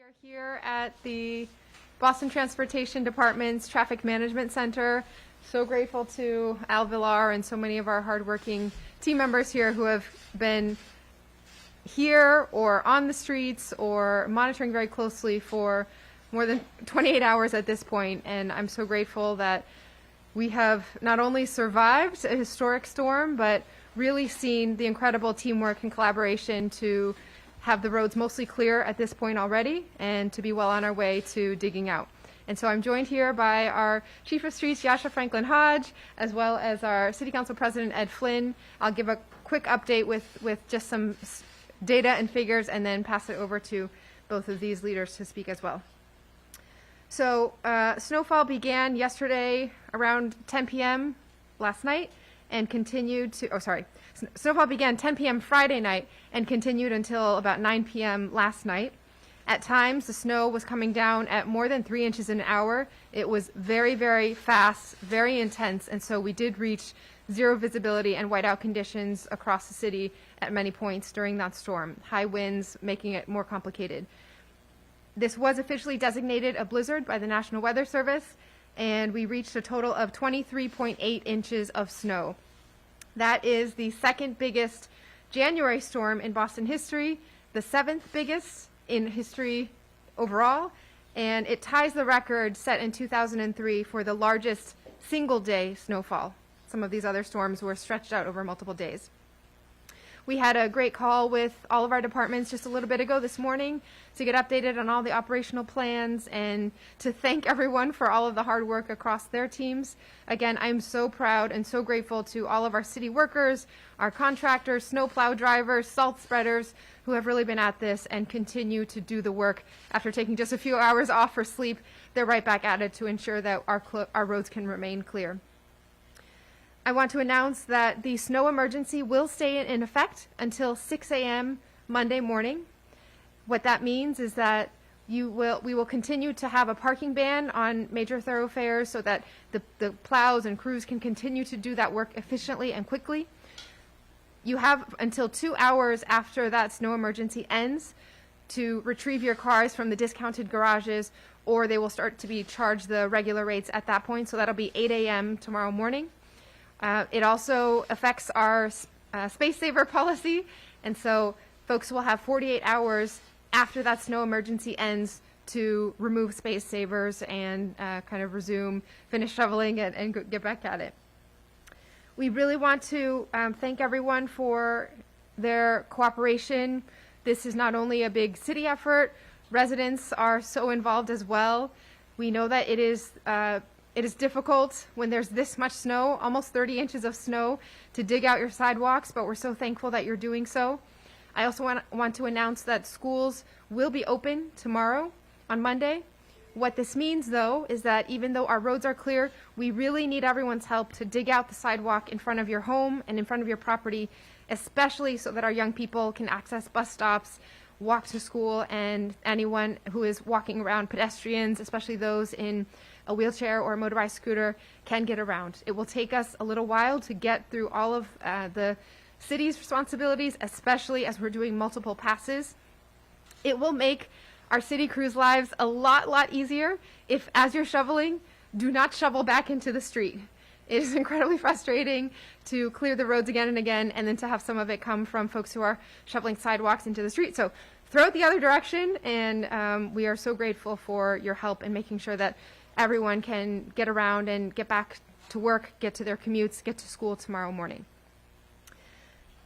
are here at the Boston Transportation Department's Traffic Management Center. So grateful to Al Villar and so many of our hardworking team members here who have been here or on the streets or monitoring very closely for more than 28 hours at this point. And I'm so grateful that we have not only survived a historic storm, but really seen the incredible teamwork and collaboration to have the roads mostly clear at this point already and to be well on our way to digging out. And so I'm joined here by our Chief of Streets, Yasha Franklin Hodge, as well as our City Council President, Ed Flynn. I'll give a quick update with just some data and figures and then pass it over to both of these leaders to speak as well. So snowfall began yesterday around 10 p.m. last night and continued to, snowfall began 10 p.m. Friday night and continued until about 9 p.m. last night. At times, the snow was coming down at more than 3 inches an hour. It was very, very fast, very intense, and so we did reach zero visibility and whiteout conditions across the city at many points during that storm. High winds making it more complicated. This was officially designated a blizzard by the National Weather Service, and we reached a total of 23.8 inches of snow. That is the second biggest January storm in Boston history, the seventh biggest in history overall, and it ties the record set in 2003 for the largest single-day snowfall. Some of these other storms were stretched out over multiple days. We had a great call with all of our departments just a little bit ago this morning to get updated on all the operational plans and to thank everyone for all of the hard work across their teams. Again, I'm so proud and so grateful to all of our city workers, our contractors, snowplow drivers, salt spreaders who have really been at this and continue to do the work. After taking just a few hours off for sleep, they're right back at it to ensure that our roads can remain clear. I want to announce that the snow emergency will stay in effect until 6 a.m. Monday morning. What that means is that we will continue to have a parking ban on major thoroughfares so that the plows and crews can continue to do that work efficiently and quickly. You have until 2 hours after that snow emergency ends to retrieve your cars from the discounted garages, or they will start to be charged the regular rates at that point. So that'll be 8 a.m. tomorrow morning. It also affects our space saver policy, and so folks will have 48 hours after that snow emergency ends to remove space savers and kind of finish shoveling and get back at it. We really want to thank everyone for their cooperation. This is not only a big city effort, residents are so involved as well. We know that it is difficult when there's this much snow, almost 30 inches of snow, to dig out your sidewalks, but we're so thankful that you're doing so. I also want to announce that schools will be open tomorrow on Monday. What this means, though, is that even though our roads are clear, we really need everyone's help to dig out the sidewalk in front of your home and in front of your property, especially so that our young people can access bus stops, walk to school, and anyone who is walking around, pedestrians, especially those in a wheelchair or a motorized scooter, can get around. It will take us a little while to get through all of the city's responsibilities, especially as we're doing multiple passes. It will make our city crews' lives a lot easier if, as you're shoveling, do not shovel back into the street. It is incredibly frustrating to clear the roads again and again, and then to have some of it come from folks who are shoveling sidewalks into the street. So throw it the other direction, and we are so grateful for your help in making sure that everyone can get around and get back to work, get to their commutes, get to school tomorrow morning.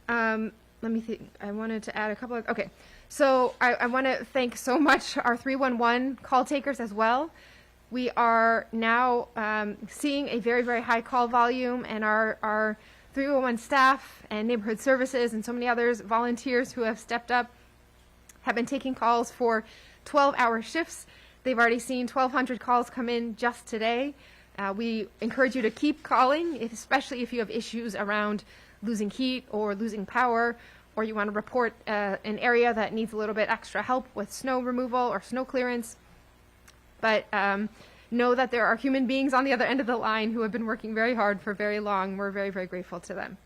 Let me think. I wanted to add a couple of, okay. So I want to thank so much our 311 call takers as well. We are now seeing a very high call volume, and our 311 staff and neighborhood services and so many others, volunteers who have stepped up, have been taking calls for 12-hour shifts. They've already seen 1,200 calls come in just today. We encourage you to keep calling, especially if you have issues around losing heat or losing power, or you want to report an area that needs a little bit extra help with snow removal or snow clearance. But know that there are human beings on the other end of the line who have been working very hard for very long. We're very grateful to them.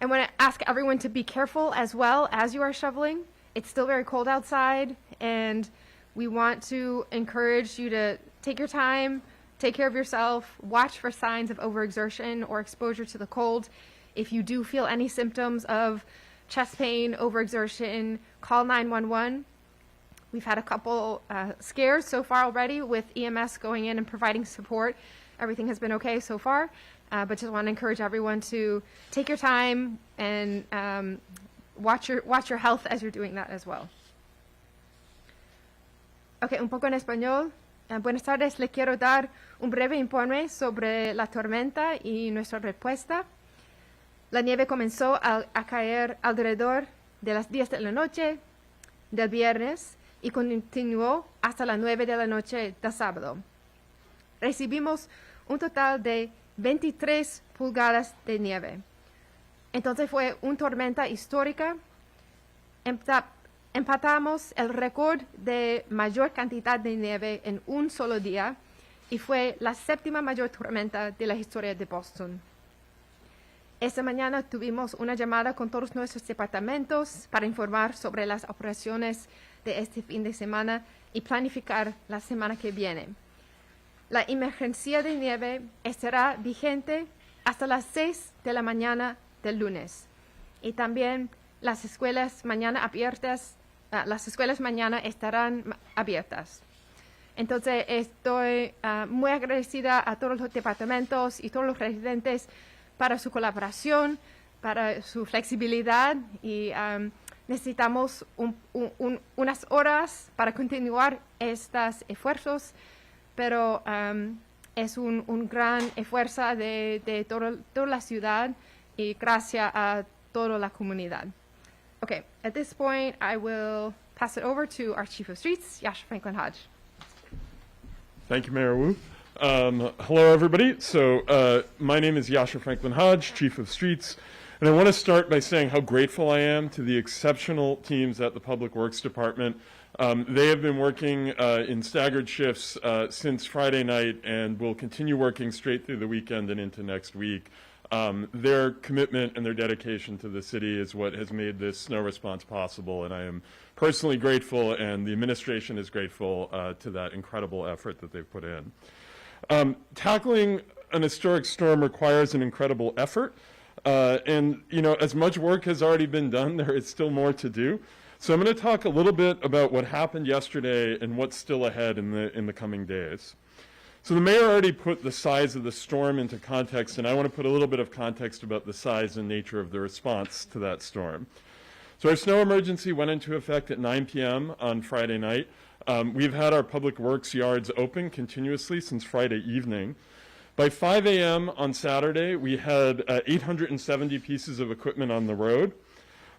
I want to ask everyone to be careful as well as you are shoveling. It's still very cold outside, and we want to encourage you to take your time, take care of yourself, watch for signs of overexertion or exposure to the cold. If you do feel any symptoms of chest pain, overexertion, call 911. We've had a couple scares so far already with EMS going in and providing support. Everything has been okay so far, but just want to encourage everyone to take your time and watch your health as you're doing that as well. Okay, un poco en español. Buenas tardes, le quiero dar un breve informe sobre la tormenta y nuestra respuesta. La nieve comenzó a caer alrededor de las 10 de la noche del viernes y continuó hasta las 9 de la noche del sábado. Recibimos un total de 23 pulgadas de nieve. Entonces fue una tormenta histórica. Empatamos el récord de mayor cantidad de nieve en un solo día y fue la séptima mayor tormenta de la historia de Boston. Esta mañana tuvimos una llamada con todos nuestros departamentos para informar sobre las operaciones de este fin de semana y planificar la semana que viene. La emergencia de nieve estará vigente hasta las 6 de la mañana del lunes. Y también las escuelas mañana estarán abiertas. Entonces estoy muy agradecida a todos los departamentos y todos los residentes para su colaboración, para su flexibilidad y necesitamos unas horas para continuar estos esfuerzos, pero es un gran esfuerzo de toda la ciudad y gracias a toda la comunidad. Okay, at this point, I will pass it over to our Chief of Streets, Yasha Franklin Hodge. Thank you, Mayor Wu. Hello, everybody. So my name is Yasha Franklin Hodge, Chief of Streets, and I want to start by saying how grateful I am to the exceptional teams at the Public Works Department. They have been working in staggered shifts since Friday night and will continue working straight through the weekend and into next week. Their commitment and their dedication to the city is what has made this snow response possible, and I am personally grateful, and the administration is grateful to that incredible effort that they've put in. Tackling an historic storm requires an incredible effort, and as much work has already been done, there is still more to do. So I'm going to talk a little bit about what happened yesterday and what's still ahead in the coming days. So the mayor already put the size of the storm into context, and I want to put a little bit of context about the size and nature of the response to that storm. So our snow emergency went into effect at 9 p.m. on Friday night. We've had our public works yards open continuously since Friday evening. By 5 a.m. on Saturday, we had 870 pieces of equipment on the road.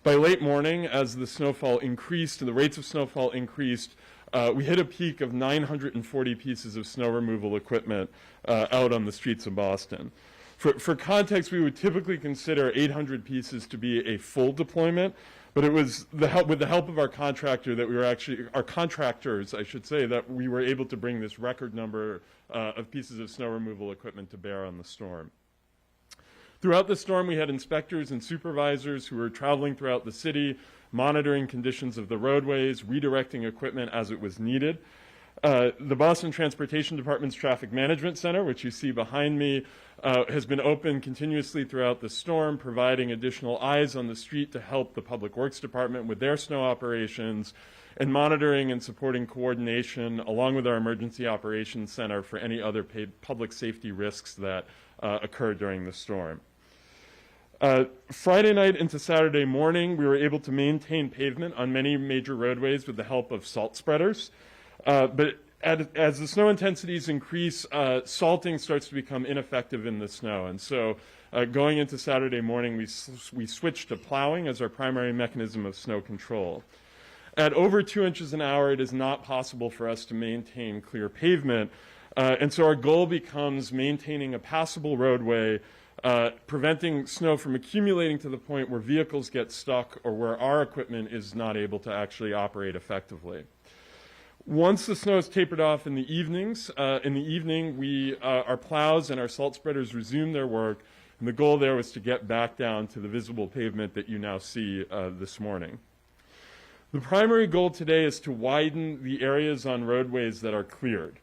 By late morning, as the snowfall increased and the rates of snowfall increased, we hit a peak of 940 pieces of snow removal equipment out on the streets of Boston. For context, we would typically consider 800 pieces to be a full deployment, but it was with the help of our contractor that we were our contractors, I should say, that we were able to bring this record number of pieces of snow removal equipment to bear on the storm. Throughout the storm, we had inspectors and supervisors who were traveling throughout the city, monitoring conditions of the roadways, redirecting equipment as it was needed. The Boston Transportation Department's Traffic Management Center, which you see behind me, has been open continuously throughout the storm, providing additional eyes on the street to help the Public Works Department with their snow operations, and monitoring and supporting coordination along with our Emergency Operations Center for any other public safety risks that occurred during the storm. Friday night into Saturday morning, we were able to maintain pavement on many major roadways with the help of salt spreaders. But as the snow intensities increase, salting starts to become ineffective in the snow. And so going into Saturday morning, we switched to plowing as our primary mechanism of snow control. At over 2 inches an hour, it is not possible for us to maintain clear pavement. And so our goal becomes maintaining a passable roadway, preventing snow from accumulating to the point where vehicles get stuck or where our equipment is not able to actually operate effectively. Once the snow is tapered off in the evenings, our plows and our salt spreaders resume their work, and the goal there was to get back down to the visible pavement that you now see this morning. The primary goal today is to widen the areas on roadways that are cleared.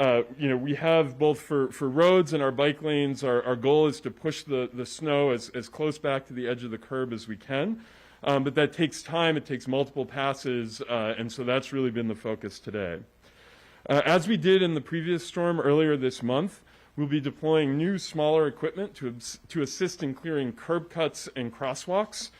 We have both for roads and our bike lanes, our goal is to push the snow as close back to the edge of the curb as we can. But that takes time, it takes multiple passes, and so that's really been the focus today. As we did in the previous storm earlier this month, we'll be deploying new, smaller equipment to assist in clearing curb cuts and crosswalks.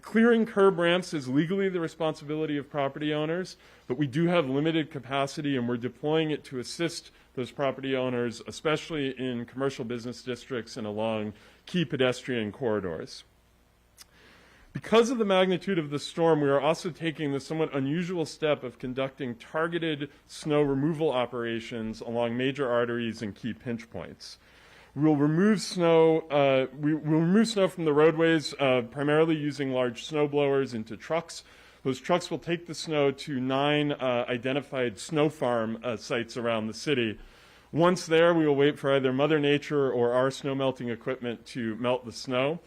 Clearing curb ramps is legally the responsibility of property owners, but we do have limited capacity and we're deploying it to assist those property owners, especially in commercial business districts and along key pedestrian corridors. Because of the magnitude of the storm, we are also taking the somewhat unusual step of conducting targeted snow removal operations along major arteries and key pinch points. We'll remove snow from the roadways, primarily using large snow blowers into trucks. Those trucks will take the snow to 9 identified snow farm sites around the city. Once there, we will wait for either Mother Nature or our snow melting equipment to melt the snow.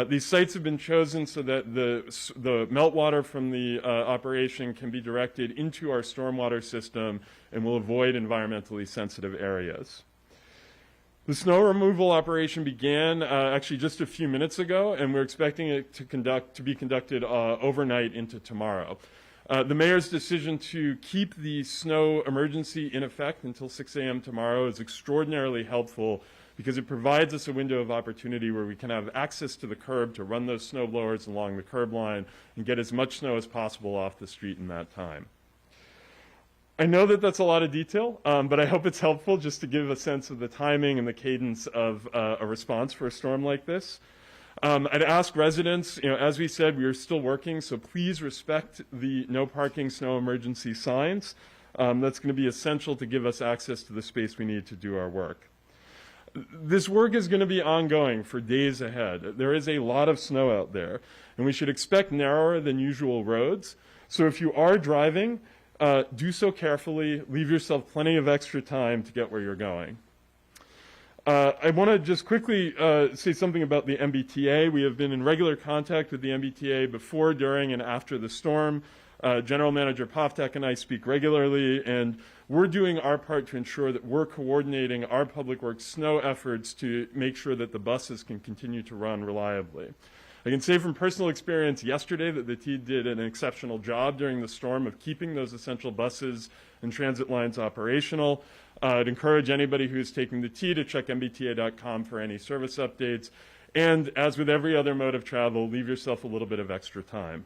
These sites have been chosen so that the meltwater from the operation can be directed into our stormwater system and will avoid environmentally sensitive areas. The snow removal operation began actually just a few minutes ago, and we're expecting it to be conducted overnight into tomorrow. The mayor's decision to keep the snow emergency in effect until 6 a.m. tomorrow is extraordinarily helpful because it provides us a window of opportunity where we can have access to the curb to run those snow blowers along the curb line and get as much snow as possible off the street in that time. I know that that's a lot of detail, but I hope it's helpful just to give a sense of the timing and the cadence of a response for a storm like this. I'd ask residents, as we said, we are still working, so please respect the no parking snow emergency signs. That's going to be essential to give us access to the space we need to do our work. This work is going to be ongoing for days ahead. There is a lot of snow out there, and we should expect narrower than usual roads. So if you are driving, do so carefully. Leave yourself plenty of extra time to get where you're going. I want to just quickly say something about the MBTA. We have been in regular contact with the MBTA before, during, and after the storm. General Manager Poftak and I speak regularly, and we're doing our part to ensure that we're coordinating our public works snow efforts to make sure that the buses can continue to run reliably. I can say from personal experience yesterday that the T did an exceptional job during the storm of keeping those essential buses and transit lines operational. I'd encourage anybody who's taking the T to check mbta.com for any service updates. And as with every other mode of travel, leave yourself a little bit of extra time.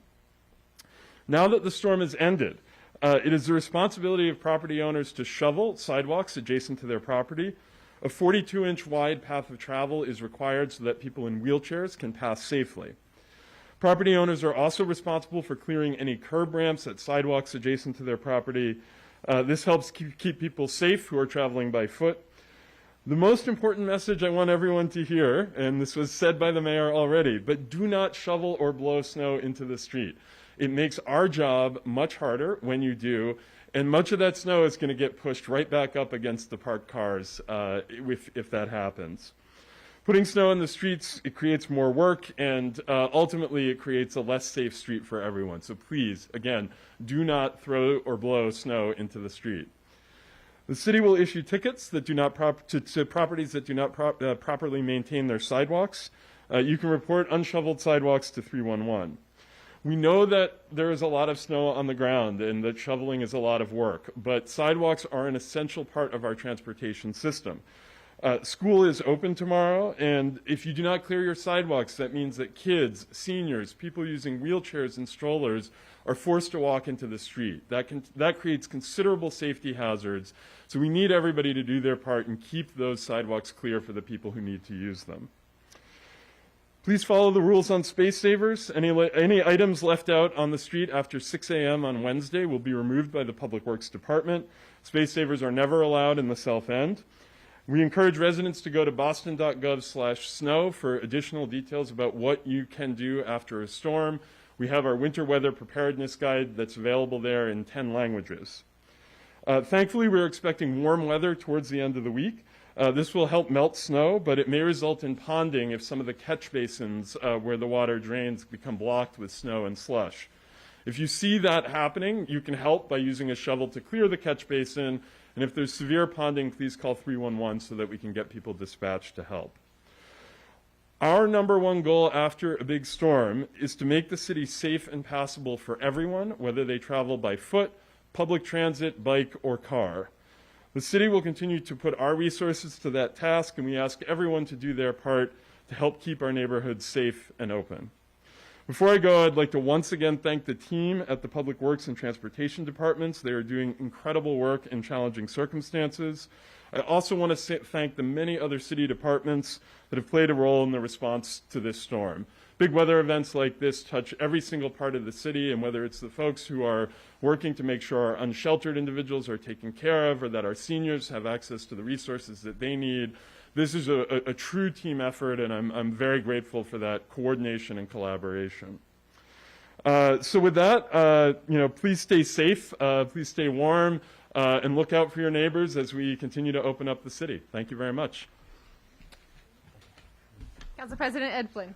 Now that the storm has ended, it is the responsibility of property owners to shovel sidewalks adjacent to their property. A 42-inch wide path of travel is required so that people in wheelchairs can pass safely. Property owners are also responsible for clearing any curb ramps at sidewalks adjacent to their property. This helps keep people safe who are traveling by foot. The most important message I want everyone to hear, and this was said by the mayor already, but do not shovel or blow snow into the street. It makes our job much harder when you do, and much of that snow is going to get pushed right back up against the parked cars if that happens. Putting snow in the streets, it creates more work, and ultimately it creates a less safe street for everyone. So please, again, do not throw or blow snow into the street. The city will issue tickets that do not to properties that do not properly maintain their sidewalks. You can report unshoveled sidewalks to 311. We know that there is a lot of snow on the ground and that shoveling is a lot of work, but sidewalks are an essential part of our transportation system. School is open tomorrow, and if you do not clear your sidewalks, that means that kids, seniors, people using wheelchairs and strollers are forced to walk into the street. That creates considerable safety hazards, so we need everybody to do their part and keep those sidewalks clear for the people who need to use them. Please follow the rules on space savers. Any items left out on the street after 6 a.m. on Wednesday will be removed by the Public Works Department. Space savers are never allowed in the south end. We encourage residents to go to boston.gov/snow for additional details about what you can do after a storm. We have our winter weather preparedness guide that's available there in 10 languages. Thankfully, we're expecting warm weather towards the end of the week. This will help melt snow, but it may result in ponding if some of the catch basins where the water drains become blocked with snow and slush. If you see that happening, you can help by using a shovel to clear the catch basin. And if there's severe ponding, please call 311 so that we can get people dispatched to help. Our number one goal after a big storm is to make the city safe and passable for everyone, whether they travel by foot, public transit, bike, or car. The city will continue to put our resources to that task, and we ask everyone to do their part to help keep our neighborhoods safe and open. Before I go, I'd like to once again thank the team at the Public Works and Transportation Departments. They are doing incredible work in challenging circumstances. I also want to thank the many other city departments that have played a role in the response to this storm. Big weather events like this touch every single part of the city, and whether it's the folks who are working to make sure our unsheltered individuals are taken care of or that our seniors have access to the resources that they need, this is a true team effort, and I'm very grateful for that coordination and collaboration. So with that, please stay safe, please stay warm, and look out for your neighbors as we continue to open up the city. Thank you very much. Council President Ed Flynn.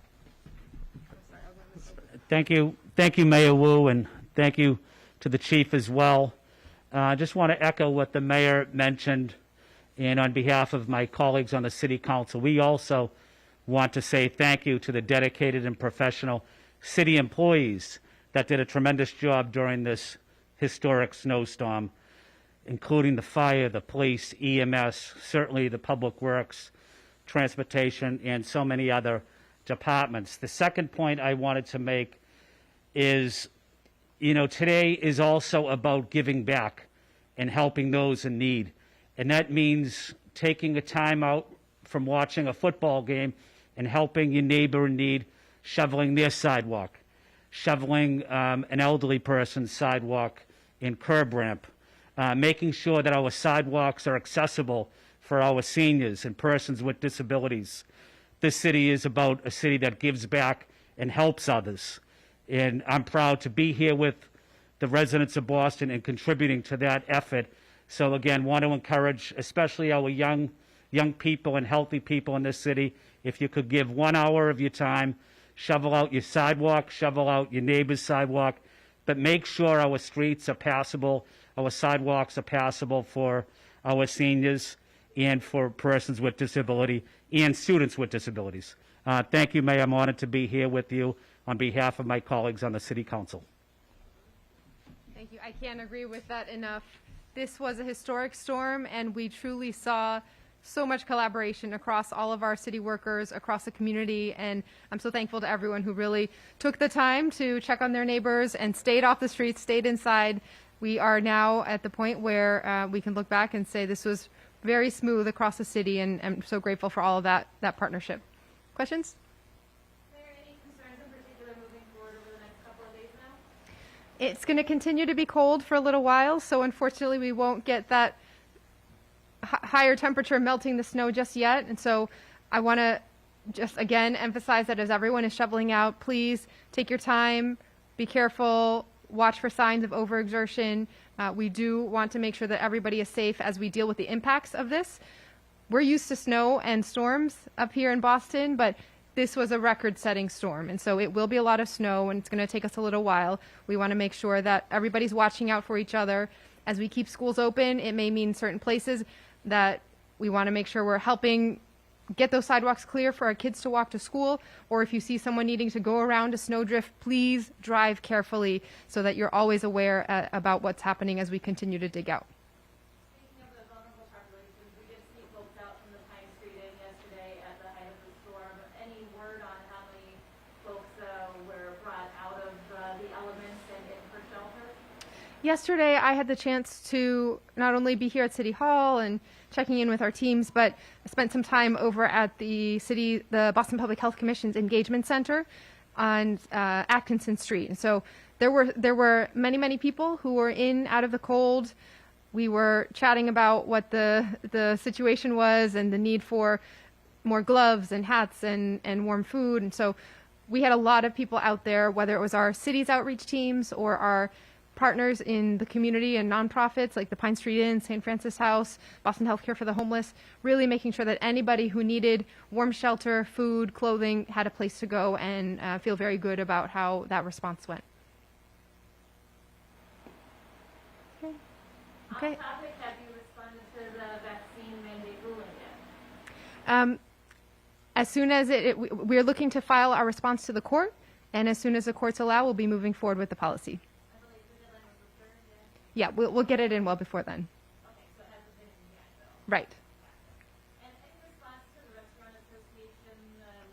Thank you, Mayor Wu, and thank you to the chief as well. I just want to echo what the mayor mentioned, and on behalf of my colleagues on the city council, we also want to say thank you to the dedicated and professional city employees that did a tremendous job during this historic snowstorm, including the fire, the police, EMS, certainly the public works, transportation, and so many other departments. The second point I wanted to make is, today is also about giving back and helping those in need. And that means taking a time out from watching a football game and helping your neighbor in need, shoveling their sidewalk, shoveling an elderly person's sidewalk and curb ramp, making sure that our sidewalks are accessible for our seniors and persons with disabilities. This city is about a city that gives back and helps others. And I'm proud to be here with the residents of Boston and contributing to that effort. So again, want to encourage, especially our young people and healthy people in this city, if you could give 1 hour of your time, shovel out your sidewalk, shovel out your neighbor's sidewalk, but make sure our streets are passable, our sidewalks are passable for our seniors and for persons with disability and students with disabilities. Thank you, Mayor. I'm honored to be here with you on behalf of my colleagues on the City Council. Thank you. I can't agree with that enough. This was a historic storm, and we truly saw so much collaboration across all of our city workers, across the community, and I'm so thankful to everyone who really took the time to check on their neighbors and stayed off the streets, stayed inside. We are now at the point where we can look back and say this was very smooth across the city, and I'm so grateful for all of that partnership. Questions? Are there any concerns in particular moving forward over the next couple of days now? It's going to continue to be cold for a little while, so unfortunately we won't get that higher temperature melting the snow just yet. And so I want to just again emphasize that as everyone is shoveling out, please take your time, be careful, watch for signs of overexertion. We do want to make sure that everybody is safe as we deal with the impacts of this. We're used to snow and storms up here in Boston, but this was a record-setting storm, and so it will be a lot of snow, and it's going to take us a little while. We want to make sure that everybody's watching out for each other. As we keep schools open, it may mean certain places that we want to make sure we're helping get those sidewalks clear for our kids to walk to school, or if you see someone needing to go around a snowdrift, please drive carefully so that you're always aware about what's happening as we continue to dig out. Speaking of the vulnerable populations, we did see folks out from the Pine Street Inn yesterday at the height of the storm. Any word on how many folks were brought out of the elements and in for shelter? Yesterday, I had the chance to not only be here at City Hall and checking in with our teams, but I spent some time over at the Boston Public Health Commission's Engagement Center on Atkinson Street. And so there were many people who were in out of the cold. We were chatting about what the situation was and the need for more gloves and hats and warm food. And so we had a lot of people out there, whether it was our city's outreach teams or our partners in the community and nonprofits like the Pine Street Inn, St. Francis House, Boston Healthcare for the Homeless, really making sure that anybody who needed warm shelter, food, clothing had a place to go, and feel very good about how that response went. Okay. On topic, have you responded to the vaccine mandate ruling yet? As soon as we're looking to file our response to the court, and as soon as the courts allow, we'll be moving forward with the policy. I believe the deadline was the 3rd. Yeah, we'll get it in well before then. Okay, so it hasn't been in yet, though. Right. And in response to the Restaurant Association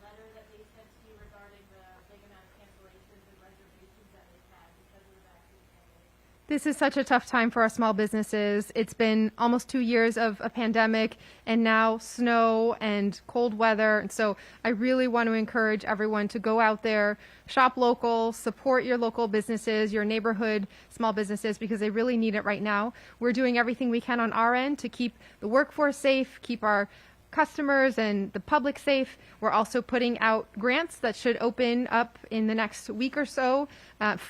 letter that they sent to you regarding the big amount of cancellations and reservations that they've had because of the vaccine mandate. This is such a tough time for our small businesses. It's been almost 2 years of a pandemic and now snow and cold weather. And so I really want to encourage everyone to go out there, shop local, support your local businesses, your neighborhood small businesses, because they really need it right now. We're doing everything we can on our end to keep the workforce safe, keep our customers and the public safe. We're also putting out grants that should open up in the next week or so,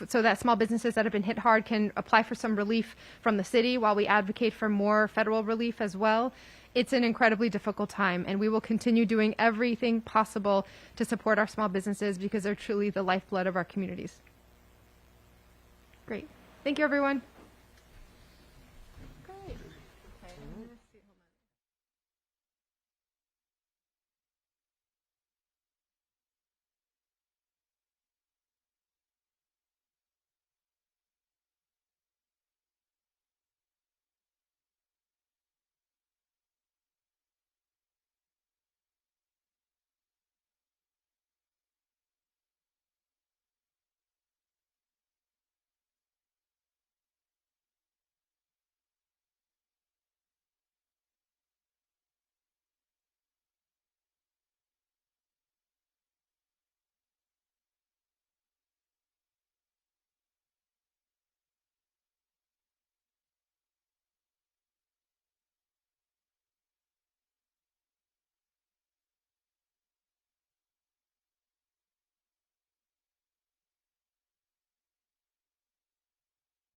so that small businesses that have been hit hard can apply for some relief from the city while we advocate for more federal relief as well. It's an incredibly difficult time, and we will continue doing everything possible to support our small businesses because they're truly the lifeblood of our communities. Great. Thank you, everyone.